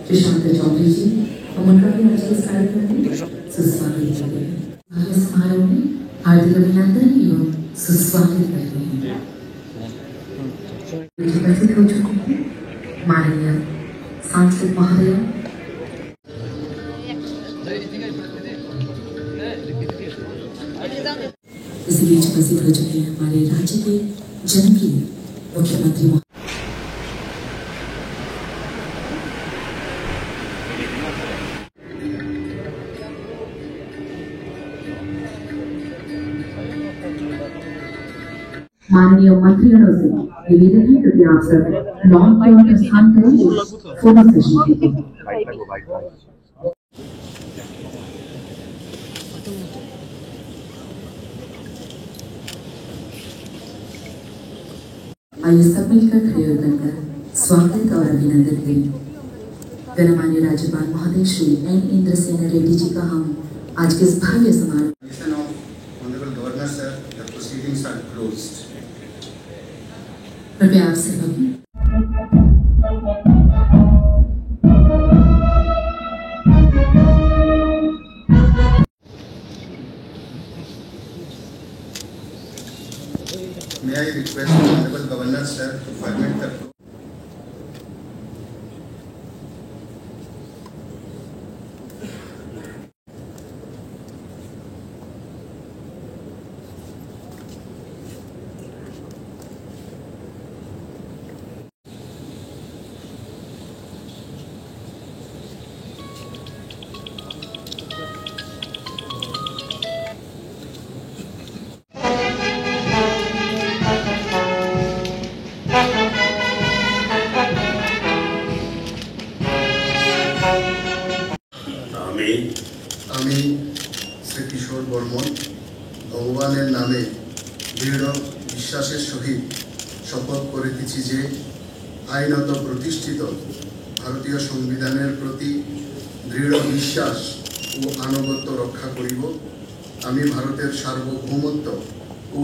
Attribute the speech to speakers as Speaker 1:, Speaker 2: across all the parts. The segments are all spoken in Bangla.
Speaker 1: प्रशांत चौधरी जी और मंडल के इस कार्यक्रम में सुस्वागत करते हैं। हमारे समारोह में हार्दिक अभिनंदन एवं सुस्वागत करते हैं। उपस्थित हो चुके हैं माननीय सांसद महोदय, इस बीच उपस्थित हो चुके हैं हमारे राज्य के जनप्रिय मुख्यमंत्री। माननीय मंत्रियों से निवेदन है कि आप सब लॉन की ओर प्रस्थान करें। फोटो सेशन के लिए आइए सब मिलकर खड़े होकर स्वागत और अभिनंदन करें। गणमान्य राज्यपाल महोदय श्री एन इंद्रसेन रेड्डी जी का हम आज के इस भव्य समारोह कृपया आप से
Speaker 2: May I request the Honorable Governor sir to permit the আমি শ্রী কিশোর বর্মন ভগবানের নামে দৃঢ় বিশ্বাসের সহিত শপথ করিতেছি যে আইনত প্রতিষ্ঠিত ভারতীয় সংবিধানের প্রতি দৃঢ় বিশ্বাস ও আনুগত্য রক্ষা করিব। আমি ভারতের সার্বভৌমত্ব ও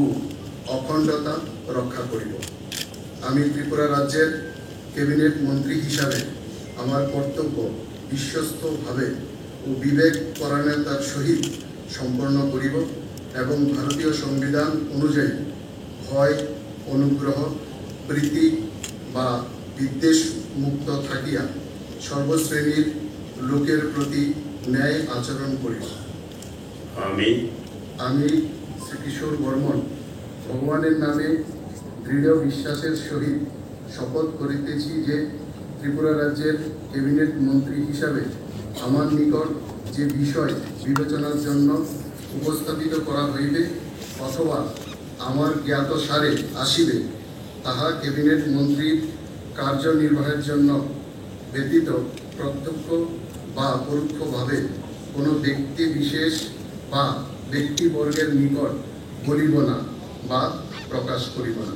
Speaker 2: অখণ্ডতা রক্ষা করিব। আমি ত্রিপুরা রাজ্যের ক্যাবিনেট মন্ত্রী হিসাবে আমার কর্তব্য বিশ্বস্তভাবে ও বিবেক পরায়ণতার সহিত সম্পন্ন করিব এবং ভারতীয় সংবিধান অনুযায়ী ভয়, অনুগ্রহ, প্রীতি বা বিদ্বেষ মুক্ত থাকিয়া সর্বশ্রেণীর লোকের প্রতি ন্যায় আচরণ করিব। আমি শ্রীকিশোর বর্মন ভগবানের নামে দৃঢ় বিশ্বাসের সহিত শপথ করিতেছি যে ত্রিপুরা রাজ্যের ক্যাবিনেট মন্ত্রী হিসাবে আমার নিকট যে বিষয় বিবেচনার জন্য উপস্থাপিত করা হইবে অথবা আমার জ্ঞাতসারে আসিবে তাহা ক্যাবিনেট মন্ত্রীর কার্যনির্বাহের জন্য ব্যতীত প্রত্যক্ষ বা পরোক্ষভাবে কোনো ব্যক্তি বিশেষ বা ব্যক্তিবর্গের নিকট বলিব না বা প্রকাশ করিব না।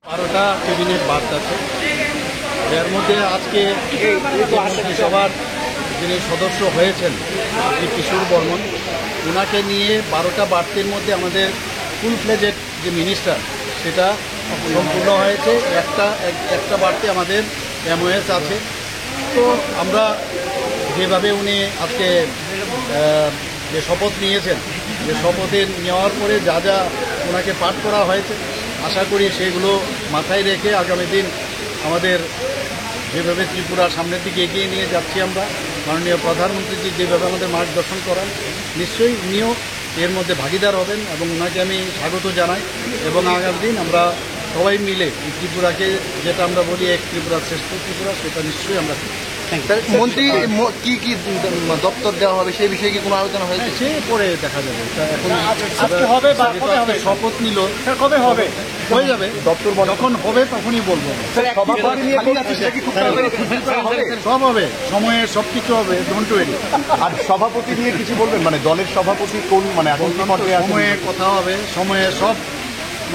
Speaker 3: বারোটা ক্যাবিনেট বার্তা আছে, এর মধ্যে আজকে মন্ত্রিসভার যিনি সদস্য হয়েছেন শ্রী কিশোর বর্মন, ওনাকে নিয়ে 12টা বার্তের মধ্যে আমাদের ফুল ফ্লেজেড যে মিনিস্টার সেটা সম্পূর্ণ হয়েছে। একটা বার্তে আমাদের MOS আছে। তো আমরা যেভাবে উনি আজকে যে শপথ নিয়েছেন, যে শপথে নেওয়ার পরে যা যা ওনাকে পাঠ করা হয়েছে, আশা করি সেগুলো মাথায় রেখে আগামী দিন আমাদের যেভাবে ত্রিপুরা সামনের দিকে এগিয়ে নিয়ে যাচ্ছি আমরা, মাননীয় প্রধানমন্ত্রীজি যেভাবে আমাদের মার্গদর্শন করান, নিশ্চয়ই উনিও এর মধ্যে ভাগিদার হবেন এবং ওনাকে আমি স্বাগত জানাই। এবং আগামী দিন আমরা সবাই মিলে ত্রিপুরাকে, যেটা আমরা বলি এক ত্রিপুরা শ্রেষ্ঠ ত্রিপুরা, সেটা নিশ্চয়ই আমরা
Speaker 4: মন্ত্রী কি কি দপ্তর দেওয়া হবে সেই বিষয়ে কি কোনো আলোচনা হয়েছে?
Speaker 3: সে পরে দেখা যাবে। এখন শপথ নিল, কবে হবে হয়ে যাবে, দপ্তর যখন হবে তখনই বলবো। সব হবে, সময়ে সবকিছু হবে, ডোন্ট ওয়ারি।
Speaker 4: আর সভাপতি নিয়ে কিছু বলবেন, মানে দলের সভাপতি কোন, মানে এখন
Speaker 3: সময়ে কথা হবে, সময়ে সব,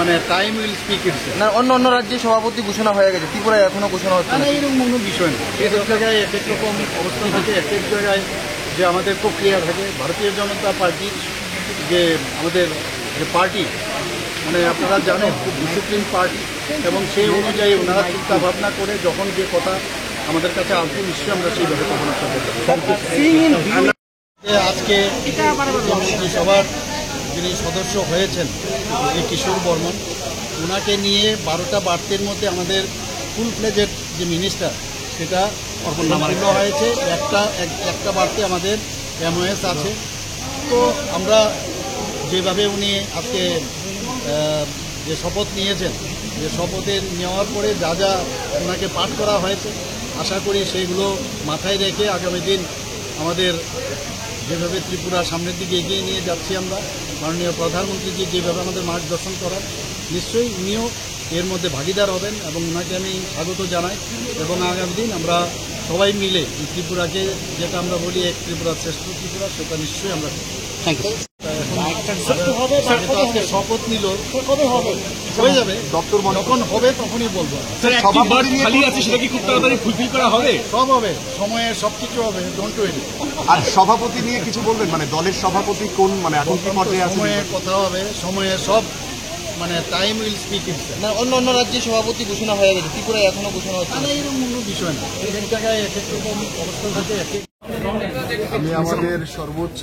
Speaker 3: মানে টাইম উইল স্পিক ইটস।
Speaker 4: না, অন্য রাজ্যে সভাপতি ঘোষণা হয়ে গেছে, ত্রিপুরায় এখনো ঘোষণা হচ্ছে না।
Speaker 3: এরকম কোনো বিষয় না, এক এক জায়গায় এক এক রকম অবস্থা থাকে, এক এক জায়গায় যে আমাদের প্রক্রিয়া থাকে। ভারতীয় জনতা পার্টি যে আমাদের যে পার্টি, মানে আপনারা জানেন খুব ডিসিপ্লিন পার্টি, এবং সেই অনুযায়ী ওনারা চিন্তা ভাবনা করে যখন যে কথা আমাদের কাছে আসবে নিশ্চয়ই আমরা সেইভাবে কখনো আজকে মন্ত্রিসভার যিনি সদস্য হয়েছেন শ্রী কিশোর বর্মন, ওনাকে নিয়ে 12টা বার্তের মধ্যে আমাদের ফুল ফ্লেজেড যে মিনিস্টার সেটা সম্পূর্ণ হয়েছে। একটা বার্তে আমাদের MOS আছে। তো আমরা যেভাবে উনি আজকে যে শপথ নিয়েছেন, যে শপথে নেওয়ার পরে যা যা ওনাকে পাঠ করা হয়েছে, আশা করি সেইগুলো মাথায় রেখে আগামী দিন আমাদের যেভাবে ত্রিপুরা সামনের দিকে এগিয়ে নিয়ে যাচ্ছি আমরা, মাননীয় প্রধানমন্ত্রীজি যেভাবে আমাদের মার্গদর্শন করান, নিশ্চয়ই উনিও এর মধ্যে ভাগিদার হবেন এবং ওনাকে আমি স্বাগত জানাই। এবং আগামী দিন আমরা সবাই মিলে ত্রিপুরাকে, যেটা আমরা বলি এক ত্রিপুরা শ্রেষ্ঠ ত্রিপুরা, সেটা নিশ্চয়ই আমরা আজকে শপথ নিল, কবে হবে হয়ে যাবে, দপ্তর যখন হবে তখনই বলবো।
Speaker 4: সেটা কি খুব তাড়াতাড়ি ফুলফিল করা হবে?
Speaker 3: সব হবে, সময়ে সবকিছু হবে, ডোন্ট ওয়ারি।
Speaker 4: আর সভাপতি নিয়ে কিছু বলবেন, মানে দলের সভাপতি কোন, মানে এখন কি পর্যায়ে আছে?
Speaker 3: সময়ে কথা হবে, সময়ে সব, মানে টাইম উইল স্পিক ইটস।
Speaker 4: না, অন্য রাজ্যে সভাপতি ঘোষণা হয়ে গেছে, ত্রিপুরায় এখনো ঘোষণা হচ্ছে না।
Speaker 3: এরকম কোনো বিষয় না, এক এক জায়গায় এক এক রকম অবস্থা থাকে।
Speaker 2: আমি আমাদের সর্বোচ্চ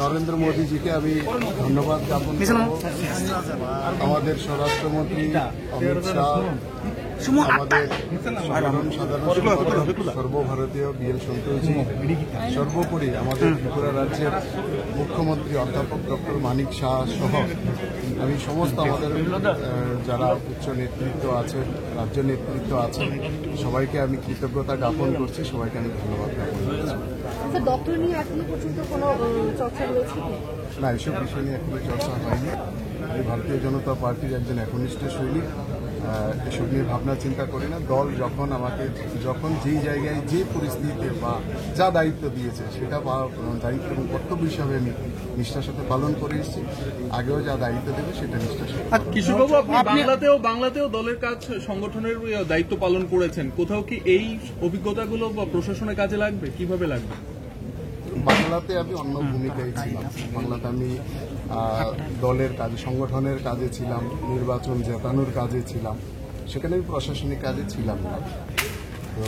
Speaker 2: নরেন্দ্র মোদীজিকে আমি ধন্যবাদ জ্ঞাপন করব। আমাদের স্বরাষ্ট্রমন্ত্রী অমিত শাহ,
Speaker 5: আমাদের সর্বভারতীয় বিএল সন্তোষী, সর্বোপরি আমাদের ত্রিপুরা রাজ্যের মুখ্যমন্ত্রী অধ্যাপক ডক্টর মানিক শাহ সহ আমি সমস্ত আমাদের যারা উচ্চ নেতৃত্ব আছে, রাজ্য নেতৃত্ব আছে, সবাইকে আমি কৃতজ্ঞতা জ্ঞাপন করছি, সবাইকে আমি ধন্যবাদ জ্ঞাপন করছি।
Speaker 6: ডক্টর নিয়ে এখনো পর্যন্ত কোনো চর্চা রয়েছে
Speaker 5: না, এসব বিষয় নিয়ে এখনো চর্চা হয়নি। আমি ভারতীয় জনতা পার্টির একজন একনিষ্ঠ সৈনিক, এসব নিয়ে ভাবনা চিন্তা করি না। দল যখন যেই জায়গায় যে পরিস্থিতিতে বা যা দায়িত্ব দিয়েছে সেটা দায়িত্ব এবং কর্তব্য হিসাবে আমি নিষ্ঠার সাথে পালন করে এসেছি। আগেও যা দায়িত্ব দেবে সেটা নিষ্ঠার সাথে।
Speaker 7: কিশোরবাবু, আপনি বাংলাতেও দলের কাজ সংগঠনের দায়িত্ব পালন করেছেন, কোথাও কি এই অভিজ্ঞতাগুলো বা প্রশাসনের কাজে লাগবে? কিভাবে লাগবে?
Speaker 5: বাংলাতে আমি অন্য ভূমিকায় ছিলাম। বাংলাতে আমি দলের কাজে, সংগঠনের কাজে ছিলাম, নির্বাচন জেতানোর কাজে ছিলাম, সেখানে আমি প্রশাসনিক কাজে ছিলাম না। তো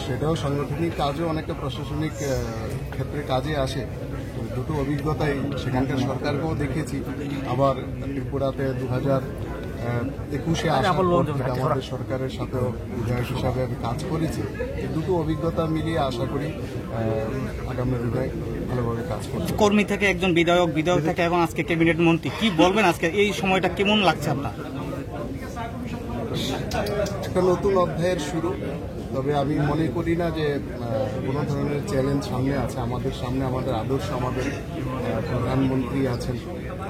Speaker 5: সেটাও সাংগঠনিক কাজও অনেকটা প্রশাসনিক ক্ষেত্রে কাজে আসে। দুটো অভিজ্ঞতাই সেখানকার সরকারকেও দেখেছি, আবার ত্রিপুরাতে 2021-এ আসার পর থেকে আমাদের সরকারের সাথেও বিধায়ক হিসাবে আমি কাজ করেছি। দুটো অভিজ্ঞতা মিলিয়ে আশা করি আগামী দিনে ভালোভাবে কাজ করব।
Speaker 8: কর্মী থেকে একজন বিধায়ক থেকে এবং আজকে ক্যাবিনেট মন্ত্রী, কি বলবেন আজকে এই সময়টা কেমন লাগছে আপনার?
Speaker 5: একটা নতুন অধ্যায়ের শুরু, তবে আমি মনে করি না যে কোনো ধরনের চ্যালেঞ্জ সামনে আছে। আমাদের সামনে আমাদের আদর্শ, আমাদের প্রধানমন্ত্রী আছেন,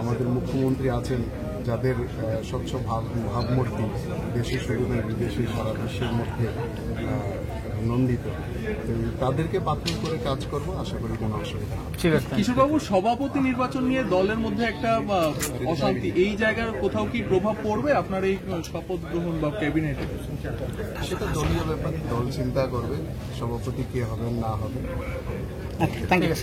Speaker 5: আমাদের মুখ্যমন্ত্রী আছেন, যাদের স্বচ্ছ ভাবমূর্তি দেশে শুধু নয় বিদেশে সারা বিশ্বের মধ্যে নন্দিত। তাদেরকে পাথর করে কাজ করব, আশা করি কোনো অসুবিধা হবে।
Speaker 7: কিশোরবাবু, সভাপতি নির্বাচন নিয়ে দলের মধ্যে একটা অশান্তি, এই জায়গার কোথাও কি প্রভাব পড়বে আপনার এই শপথ গ্রহণ বা ক্যাবিনেটে?
Speaker 5: সেটা দলীয় ব্যাপার, দল চিন্তা করবে সভাপতি কে হবেন না হবে।
Speaker 8: Thank you.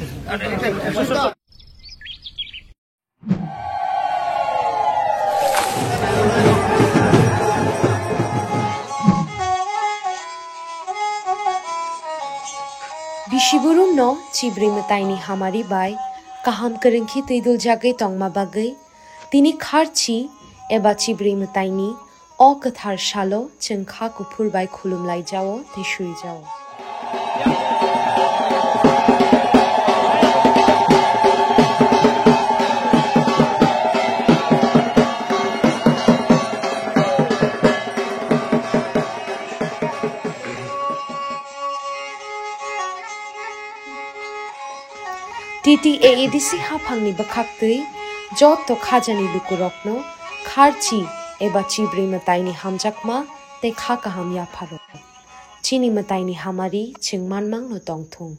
Speaker 6: Bishiburung no cibri metaini hamari bai kaham kerengki tidul jagai tongma bagai tini kharchi eba cibri metaini o kathar shalo chengkha kupur bai khulum lai jao te shui jao TTAADC hapangni bakhaktui jotto khajani lukurokno kharchi eba chibri mataini hamjakma te khakaham yapharo chini mataini hamari chingmanmang no tongthung